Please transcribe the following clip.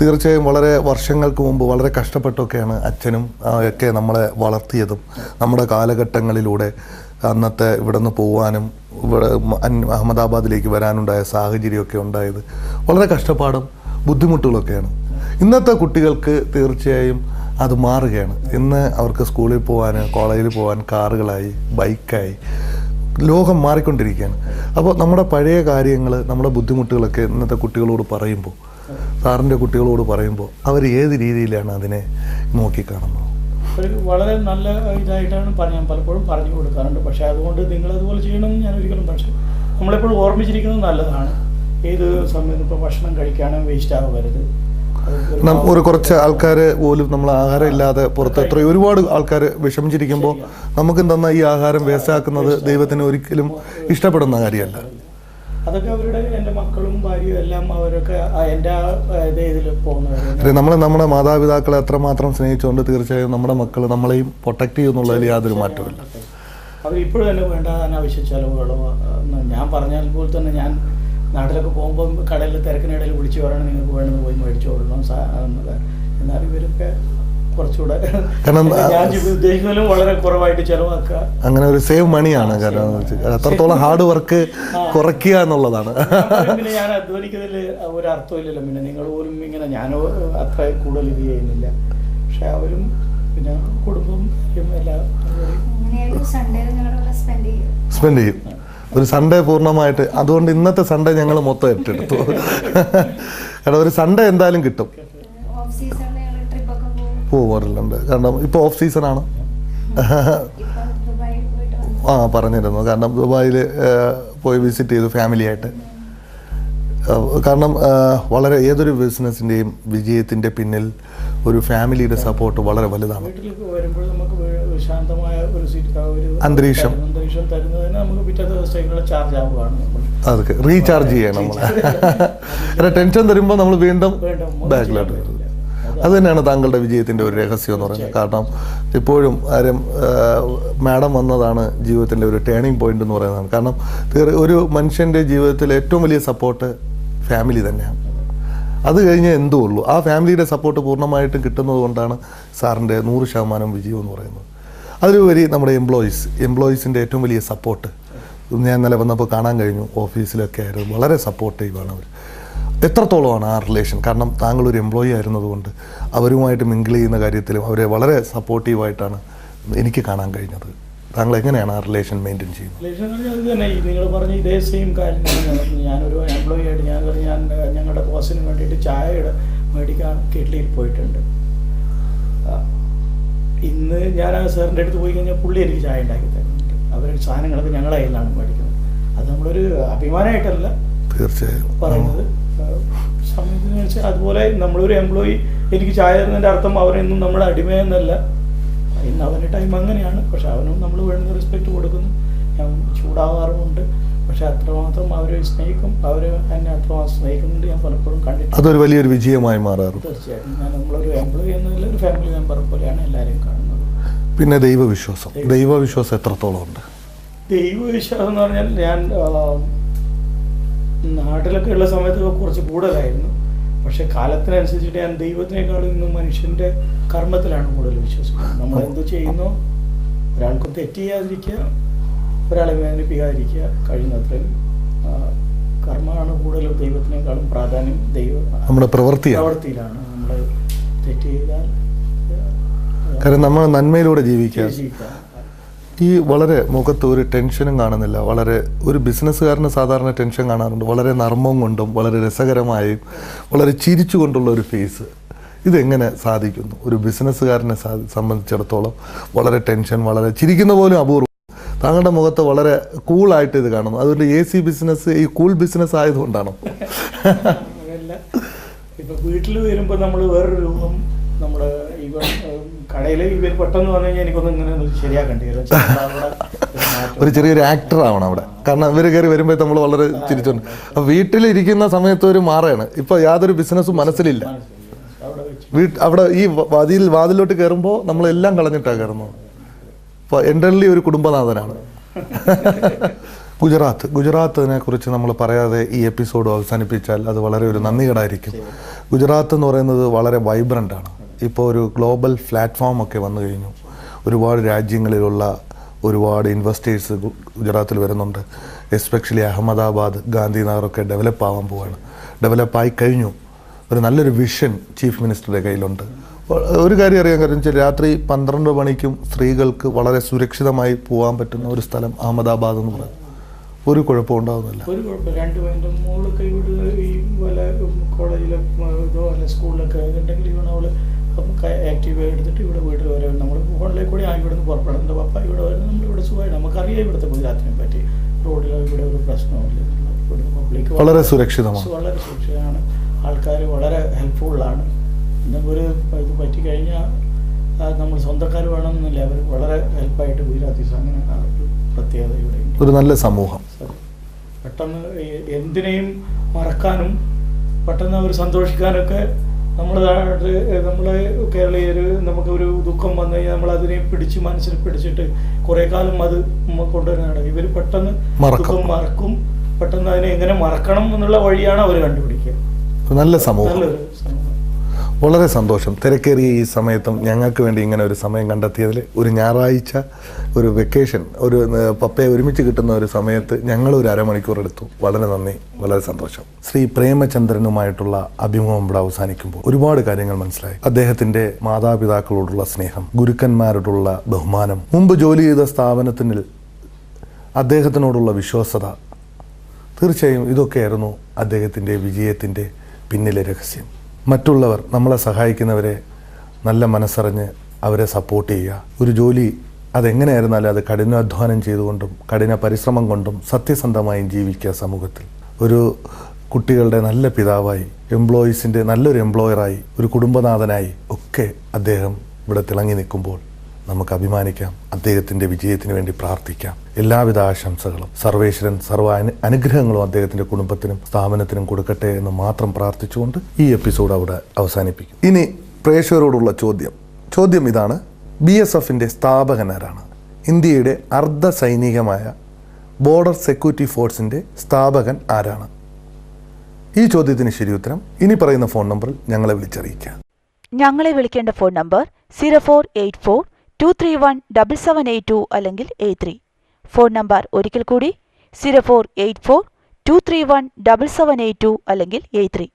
തീർച്ചയായും വളരെ വർഷങ്ങൾക്ക് മുമ്പ് വളരെ കഷ്ടപ്പെട്ടൊക്കെയാണ് അച്ഛനും ഒക്കെ നമ്മളെ വളർത്തിയതും നമ്മുടെ കാലഘട്ടങ്ങളിലൂടെ അന്നത്തെ ഇവിടെ നിന്ന് പോകാനും ഇവിടെ അഹമ്മദാബാദിലേക്ക് വരാനുണ്ടായ സാഹചര്യമൊക്കെ ഉണ്ടായത് വളരെ കഷ്ടപ്പാടും ബുദ്ധിമുട്ടുകളൊക്കെയാണ്. ഇന്നത്തെ കുട്ടികൾക്ക് തീർച്ചയായും അത് മാറുകയാണ്. ഇന്ന് അവർക്ക് സ്കൂളിൽ പോകാൻ, കോളേജിൽ പോകാൻ കാറുകളായി, ബൈക്കായി, ലോകം മാറിക്കൊണ്ടിരിക്കുകയാണ്. അപ്പോൾ നമ്മുടെ പഴയ കാര്യങ്ങൾ, നമ്മുടെ ബുദ്ധിമുട്ടുകളൊക്കെ ഇന്നത്തെ കുട്ടികളോട് പറയുമ്പോൾ, സാറിൻ്റെ കുട്ടികളോട് പറയുമ്പോൾ അവർ ഏത് രീതിയിലാണ് അതിനെ നോക്കിക്കാണുന്നത്? ഒരു വളരെ നല്ല ഇതായിട്ടാണ് ഞാൻ പലപ്പോഴും പറഞ്ഞു കൊടുക്കാറുണ്ട്. പക്ഷേ അതുകൊണ്ട് നിങ്ങളതുപോലെ ചെയ്യണമെന്ന് ഞാൻ ഒരിക്കലും പക്ഷേ നമ്മളെപ്പോഴും ഓർമ്മിച്ചിരിക്കുന്നത് നല്ലതാണ്. ഏത് സമയത്ത് ഇപ്പോൾ ഭക്ഷണം കഴിക്കാനും വേസ്റ്റ് ആവരുത്. ഒരു കുറച്ച് ആൾക്കാർ പോലും നമ്മൾ ആഹാരം ഇല്ലാതെ പുറത്ത് എത്രയോ ഒരുപാട് ആൾക്കാർ വിഷമിച്ചിരിക്കുമ്പോൾ നമുക്ക് തന്ന ഈ ആഹാരം വേസ്റ്റാക്കുന്നത് ദൈവത്തിന് ഒരിക്കലും ഇഷ്ടപ്പെടുന്ന കാര്യമല്ല. അതൊക്കെ അവരുടെ എൻ്റെ മക്കളും ഭാര്യയും എല്ലാം അവരൊക്കെ എൻ്റെ ഇതിൽ പോകുന്നവർ. നമ്മുടെ മാതാപിതാക്കളെ എത്രമാത്രം സ്നേഹിച്ചുകൊണ്ട് തീർച്ചയായും നമ്മുടെ മക്കൾ നമ്മളെയും പ്രൊട്ടക്ട് ചെയ്യുന്നുള്ളതിൽ യാതൊരു മാറ്റമില്ല. അവരിപ്പോഴും തന്നെ വേണ്ട അനാവശ്യ ചിലവുകളോ ഞാൻ പറഞ്ഞാൽ പോലെ തന്നെ ഞാൻ നാട്ടിലൊക്കെ പോകുമ്പോൾ കടയിൽ തിരക്കിനിടയിൽ വിളിച്ചു പറയണം നിങ്ങൾക്ക് വേണമെന്ന് പോയി മേടിച്ചു കൊടുക്കണം എന്നാൽ ഇവരൊക്കെ കുറച്ചുകൂടെ ഞാൻ ഉദ്ദേശിക്കുന്നതിലും വളരെ കുറവായിട്ട് ചിലവാക്കുക. അങ്ങനെ ഒരു സേവ് മണിയാണ്. കാരണം അത്രത്തോളം ഹാർഡ് വർക്ക് കുറയ്ക്കുക എന്നുള്ളതാണ്. പിന്നെ ഞാൻ അധ്വാനിക്കുന്നതിൽ ഒരു അർത്ഥമില്ലല്ലോ. പിന്നെ നിങ്ങൾ പോലും ഇങ്ങനെ ഞാനോ അത്ര കൂടുതൽ ഇത് ചെയ്യുന്നില്ല. പക്ഷെ അവരും പിന്നെ കുടുംബം എല്ലാം സ്പെൻഡ് ചെയ്യും. ഒരു സൺഡേ പൂർണ്ണമായിട്ട്. അതുകൊണ്ട് ഇന്നത്തെ സൺഡേ ഞങ്ങൾ മൊത്തം ഏറ്റെടുത്തു. കാരണം ഒരു സൺഡേ എന്തായാലും കിട്ടും. പോകാറുണ്ട്. കാരണം ഇപ്പോൾ ഓഫ് സീസണാണ്. പറഞ്ഞിരുന്നു. കാരണം ദുബായിൽ പോയി വിസിറ്റ് ചെയ്തു ഫാമിലിയായിട്ട്. കാരണം വളരെ ഏതൊരു ബിസിനസ്സിൻ്റെയും വിജയത്തിൻ്റെ പിന്നിൽ ഒരു ഫാമിലിയുടെ സപ്പോർട്ട് വളരെ വലുതാണ്. അന്തരീക്ഷം അതൊക്കെ റീചാർജ് ചെയ്യണം നമ്മൾ. ടെൻഷൻ തരുമ്പോൾ നമ്മൾ വീണ്ടും ബാക്കിലോട്ട് വരും. അത് തന്നെയാണ് താങ്കളുടെ വിജയത്തിൻ്റെ ഒരു രഹസ്യം എന്ന് പറയുന്നത്. കാരണം ഇപ്പോഴും മാഡം വന്നതാണ് ജീവിതത്തിൻ്റെ ഒരു ടേണിംഗ് പോയിന്റ് എന്ന് പറയുന്നത്. കാരണം ഒരു മനുഷ്യൻ്റെ ജീവിതത്തിൽ ഏറ്റവും വലിയ സപ്പോർട്ട് ഫാമിലി തന്നെയാണ്. അത് കഴിഞ്ഞേ എന്തോ ഉള്ളൂ. ആ ഫാമിലിയുടെ സപ്പോർട്ട് പൂർണ്ണമായിട്ടും കിട്ടുന്നത് കൊണ്ടാണ് സാറിൻ്റെ 100% വിജയം എന്ന് പറയുന്നത്. അതിലുപരി നമ്മുടെ എംപ്ലോയീസിൻ്റെ ഏറ്റവും വലിയ സപ്പോർട്ട് ഞാൻ ഇന്നലെ വന്നപ്പോൾ കാണാൻ കഴിഞ്ഞു. ഓഫീസിലൊക്കെ ആയിരുന്നു വളരെ സപ്പോർട്ടീവാണ് അവർ. എത്രത്തോളമാണ് ആ റിലേഷൻ? കാരണം താങ്കളൊരു എംപ്ലോയി ആയിരുന്നതുകൊണ്ട് അവരുമായിട്ട് മിങ്കിൾ ചെയ്യുന്ന കാര്യത്തിലും അവരെ വളരെ സപ്പോർട്ടീവായിട്ടാണ് എനിക്ക് കാണാൻ കഴിഞ്ഞത്. താങ്കൾ എങ്ങനെയാണ് ആ റിലേഷൻ മെയിൻറ്റെയിൻ ചെയ്യുന്നത്? റിലേഷൻ അത് തന്നെ നിങ്ങൾ പറഞ്ഞ ഇതേ സെയിം കാര്യം. ഞാനൊരു എംപ്ലോയി ആയിട്ട് ഞാൻ ഞങ്ങളുടെ ബോസിന് വേണ്ടിയിട്ട് ചായ മേടിക്കാൻ കെറ്റിലിൽ പോയിട്ടുണ്ട്. ഇന്ന് ഞാൻ ആ സാറിൻ്റെ അടുത്ത് പോയി കഴിഞ്ഞാൽ പുള്ളി എനിക്ക് ചായ ഉണ്ടാക്കി തരുന്നുണ്ട്. അവരുടെ സാധനങ്ങളൊക്കെ ഞങ്ങളുടെ കയ്യിലാണ് മേടിക്കുന്നത്. അത് നമ്മളൊരു അഭിമാനമായിട്ടല്ല തീർച്ചയായും പറയുന്നത്. സമയത്തിനനുസരിച്ച് അതുപോലെ നമ്മളൊരു എംപ്ലോയി എനിക്ക് ചായ തരുന്നതിൻ്റെ അർത്ഥം അവരെന്നും നമ്മുടെ അടിമയെന്നല്ല. ഇന്ന് അവൻ്റെ ടൈം അങ്ങനെയാണ്. പക്ഷെ അവനും നമ്മൾ വേണ്ടുന്ന റെസ്പെക്റ്റ് കൊടുക്കുന്നു. ഞാൻ ചൂടാവാറുമുണ്ട്. പക്ഷെ അത്രമാത്രം അവർ സ്നേഹിക്കും. അവർ എന്നെ അത്രമാത്രം സ്നേഹിക്കുന്നുണ്ട്. ഞാൻ പലപ്പോഴും കണ്ടിട്ടുണ്ട്. അതൊരു വലിയൊരു വിജയമായി മാറാറുണ്ട്. തീർച്ചയായിട്ടും ഞാൻ നമ്മളൊരു എംപ്ലോയി എന്നല്ല ഒരു ഫാമിലി മെമ്പർ പോലെയാണ് എല്ലാവരെയും കാണുന്നത്. പിന്നെ ദൈവവിശ്വാസം എത്രത്തോളം ഉണ്ട്? ദൈവവിശ്വാസം എന്ന് പറഞ്ഞാൽ ഞാൻ നാട്ടിലൊക്കെ ഉള്ള സമയത്തൊക്കെ കുറച്ച് കൂടുതലായിരുന്നു. പക്ഷെ കാലത്തിനനുസരിച്ചിട്ട് ഞാൻ ദൈവത്തിനേക്കാളും ഇന്നും മനുഷ്യൻ്റെ കർമ്മത്തിലാണ് കൂടുതൽ വിശ്വസിക്കുന്നത്. നമ്മൾ എന്ത് ചെയ്യുന്നോ ഒരാൾക്കും തെറ്റ് ചെയ്യാതിരിക്കുക, ഒരാളെ വേദനിപ്പിക്കാതിരിക്കുക, കഴിയുന്നത്രയും കർമ്മമാണ് കൂടുതലും ദൈവത്തിനേക്കാളും പ്രാധാന്യം. നമ്മുടെ പ്രവൃത്തിയിലാണ്. നമ്മൾ തെറ്റ് ചെയ്താൽ കാരണം നമ്മൾ നന്മയിലൂടെ ജീവിക്കുക. ഈ വളരെ മുഖത്ത് ഒരു ടെൻഷനും കാണുന്നില്ല. വളരെ ഒരു ബിസിനസ്സുകാരന് സാധാരണ ടെൻഷൻ കാണാറുണ്ട്. വളരെ നർമ്മം കൊണ്ടും വളരെ രസകരമായും വളരെ ചിരിച്ചുകൊണ്ടുള്ള ഒരു ഫേസ്. ഇതെങ്ങനെ സാധിക്കുന്നു? ഒരു ബിസിനസ്സുകാരനെ സംബന്ധിച്ചിടത്തോളം വളരെ ടെൻഷൻ, വളരെ ചിരിക്കുന്ന പോലും അപൂർവം. താങ്കളുടെ മുഖത്ത് വളരെ കൂളായിട്ട് ഇത് കാണുന്നു. അതുകൊണ്ട് AC ബിസിനസ് ഈ കൂൾ ബിസിനസ് ആയതുകൊണ്ടാണോ? ഇപ്പം വീട്ടിൽ വരുമ്പോൾ നമ്മൾ വേറൊരു രൂപം നമ്മൾ ഇവൻ കടയിൽ ഇവർ പെട്ടെന്ന് വന്നു കഴിഞ്ഞാൽ എനിക്കൊന്നും ഇങ്ങനെ ശരിയാക്കേണ്ടി വരും. ഒരു ചെറിയൊരു ആക്ടർ ആവണം അവിടെ. കാരണം ഇവർ കയറി വരുമ്പോൾ നമ്മൾ വളരെ ചിരിച്ചോണ്ട്. അപ്പം വീട്ടിലിരിക്കുന്ന സമയത്ത് ഒരു മാറുകയാണ്. ഇപ്പോൾ യാതൊരു ബിസിനസ്സും മനസ്സിലില്ല. അവിടെ ഈ വാതിലോട്ട് കയറുമ്പോൾ നമ്മളെല്ലാം കളഞ്ഞിട്ടാണ് കയറുന്നത്. അപ്പോൾ എൻ്റർലി ഒരു കുടുംബനാഥനാണ്. ഗുജറാത്തിനെ കുറിച്ച് നമ്മൾ പറയാതെ ഈ എപ്പിസോഡ് അവസാനിപ്പിച്ചാൽ അത് വളരെ ഒരു നന്ദികേടായിരിക്കും. ഗുജറാത്ത് എന്ന് പറയുന്നത് വളരെ വൈബ്രൻ്റ് ആണ്. ഇപ്പോൾ ഒരു ഗ്ലോബൽ പ്ലാറ്റ്ഫോം ഒക്കെ വന്നു കഴിഞ്ഞു. ഒരുപാട് രാജ്യങ്ങളിലുള്ള ഒരുപാട് ഇൻവെസ്റ്റേഴ്സ് ഗുജറാത്തിൽ വരുന്നുണ്ട്. എസ്പെഷ്യലി അഹമ്മദാബാദ്, ഗാന്ധിനഗറൊക്കെ ഡെവലപ്പ് ആവാൻ പോവാണ്. ഡെവലപ്പായി കഴിഞ്ഞു. ഒരു നല്ലൊരു വിഷൻ ചീഫ് മിനിസ്റ്ററുടെ കയ്യിലുണ്ട്. ഒരു കാര്യം അറിയാൻ കാര്യം വെച്ചാൽ രാത്രി 12 മണിക്കും സ്ത്രീകൾക്ക് വളരെ സുരക്ഷിതമായി പോകാൻ പറ്റുന്ന ഒരു സ്ഥലം അഹമ്മദാബാദ് എന്ന് പറയുന്നത്. ഒരു കുഴപ്പം ഉണ്ടാകുന്നില്ല. ഒരു കുഴപ്പമില്ല. 2 മിനിറ്റ് മോളൊക്കെ ഇവിടെ ഈ വല്ല കോളേജിലോ ഇതോ അല്ല സ്കൂളിലൊക്കെ ഉണ്ടെങ്കിൽ ഇവിടെ അവൾ ആക്റ്റീവ് എടുത്തിട്ട് ഇവിടെ വീട്ടിൽ വരെ നമ്മൾ ഫോണിലേക്ക് കൂടി ഇവിടെ നിന്ന് പുറപ്പെടും. എൻ്റെ പപ്പ ഇവിടെ വരുന്നത് നമ്മളിവിടെ സുഖമായിട്ട് നമുക്കറിയാം ഇവിടുത്തെ ഗുജറാത്തിനെ പറ്റി. റോഡിലോ ഇവിടെ ഒരു പ്രശ്നമില്ല. ഇവിടുത്തെ പബ്ലിക് വളരെ സുരക്ഷിതമാണ്. വളരെ സുരക്ഷിതമാണ്. ആൾക്കാർ വളരെ ഹെൽപ്ഫുള്ളാണ്. ഒരു ഇത് പറ്റിക്കഴിഞ്ഞാൽ നമ്മൾ സ്വന്തക്കാർ വേണമെന്നില്ല, അവർ വളരെ ഹെൽപ്പായിട്ട് ഗുജറാത്തീസ് അങ്ങനെ ഒരു പ്രത്യേകത ഇവിടെ ഒരു നല്ല സമൂഹം. പെട്ടെന്ന് എന്തിനേയും മറക്കാനും പെട്ടെന്ന് അവർ സന്തോഷിക്കാനൊക്കെ നമ്മൾ കേരളീയർ നമുക്കൊരു ദുഃഖം വന്നു കഴിഞ്ഞാൽ നമ്മൾ അതിനെ പിടിച്ച് മനസ്സിൽ പിടിച്ചിട്ട് കുറേ കാലം അത് കൊണ്ടുവരുന്നതാണ്. ഇവർ പെട്ടെന്ന് ദുഃഖം മറക്കും. പെട്ടെന്ന് അതിനെ എങ്ങനെ മറക്കണം എന്നുള്ള വഴിയാണ് അവർ കണ്ടുപിടിക്കുക. നല്ല സമൂഹം. നല്ലൊരു സമൂഹം. വളരെ സന്തോഷം. തിരക്കേറിയ ഈ സമയത്തും ഞങ്ങൾക്ക് വേണ്ടി ഇങ്ങനെ ഒരു സമയം കണ്ടെത്തിയതിൽ, ഒരു ഞായറാഴ്ച ഒരു വെക്കേഷൻ, ഒരു പപ്പയെ ഒരുമിച്ച് കിട്ടുന്ന ഒരു സമയത്ത് ഞങ്ങൾ ഒരു അരമണിക്കൂർ എടുത്തു. വളരെ നന്ദി, വളരെ സന്തോഷം. ശ്രീ പ്രേമചന്ദ്രനുമായിട്ടുള്ള അഭിമുഖം ഇവിടെ അവസാനിക്കുമ്പോൾ ഒരുപാട് കാര്യങ്ങൾ മനസ്സിലായി. അദ്ദേഹത്തിൻ്റെ മാതാപിതാക്കളോടുള്ള സ്നേഹം, ഗുരുക്കന്മാരോടുള്ള ബഹുമാനം, മുമ്പ് ജോലി ചെയ്ത സ്ഥാപനത്തിൽ അദ്ദേഹത്തിനോടുള്ള വിശ്വാസത, തീർച്ചയായും ഇതൊക്കെയായിരുന്നു അദ്ദേഹത്തിൻ്റെ വിജയത്തിൻ്റെ പിന്നിലെ രഹസ്യം. മറ്റുള്ളവർ, നമ്മളെ സഹായിക്കുന്നവരെ നല്ല മനസ്സറിഞ്ഞ് അവരെ സപ്പോർട്ട് ചെയ്യുക. ഒരു ജോലി അതെങ്ങനെയായിരുന്നാലും അത് കഠിനാധ്വാനം ചെയ്തുകൊണ്ടും കഠിന പരിശ്രമം കൊണ്ടും സത്യസന്ധമായും ജീവിക്കുക സമൂഹത്തിൽ. ഒരു കുട്ടികളുടെ നല്ല പിതാവായി, എംപ്ലോയീസിൻ്റെ നല്ലൊരു എംപ്ലോയറായി, ഒരു കുടുംബനാഥനായി ഒക്കെ അദ്ദേഹം ഇവിടെ തിളങ്ങി നിൽക്കുമ്പോൾ നമുക്ക് അഭിമാനിക്കാം. അദ്ദേഹത്തിൻ്റെ വിജയത്തിന് വേണ്ടി പ്രാർത്ഥിക്കാം. എല്ലാവിധ ആശംസകളും സർവേശ്വരൻ സർവ്വ അനുഗ്രഹങ്ങളും അദ്ദേഹത്തിൻ്റെ കുടുംബത്തിനും സ്ഥാപനത്തിനും കൊടുക്കട്ടെ എന്ന് മാത്രം പ്രാർത്ഥിച്ചുകൊണ്ട് ഈ എപ്പിസോഡ് അവിടെ അവസാനിപ്പിക്കും. ഇനി പ്രേക്ഷകരോടുള്ള ചോദ്യം ഇതാണ്: BSFിൻ്റെ സ്ഥാപകൻ ആരാണ്? ഇന്ത്യയുടെ അർദ്ധ സൈനികമായ ബോർഡർ സെക്യൂരിറ്റി ഫോഴ്സിൻ്റെ സ്ഥാപകൻ ആരാണ്? ഈ ചോദ്യത്തിന് ശരിയുത്തരം ഇനി പറയുന്ന ഫോൺ നമ്പറിൽ ഞങ്ങളെ വിളിച്ചറിയിക്കുക. ഞങ്ങളെ വിളിക്കേണ്ട ഫോൺ നമ്പർ 0484-231-7782 അല്ലെങ്കിൽ 83. ഫോൺ നമ്പർ ഒരിക്കൽ കൂടി 0484-231-7782 അല്ലെങ്കിൽ 83.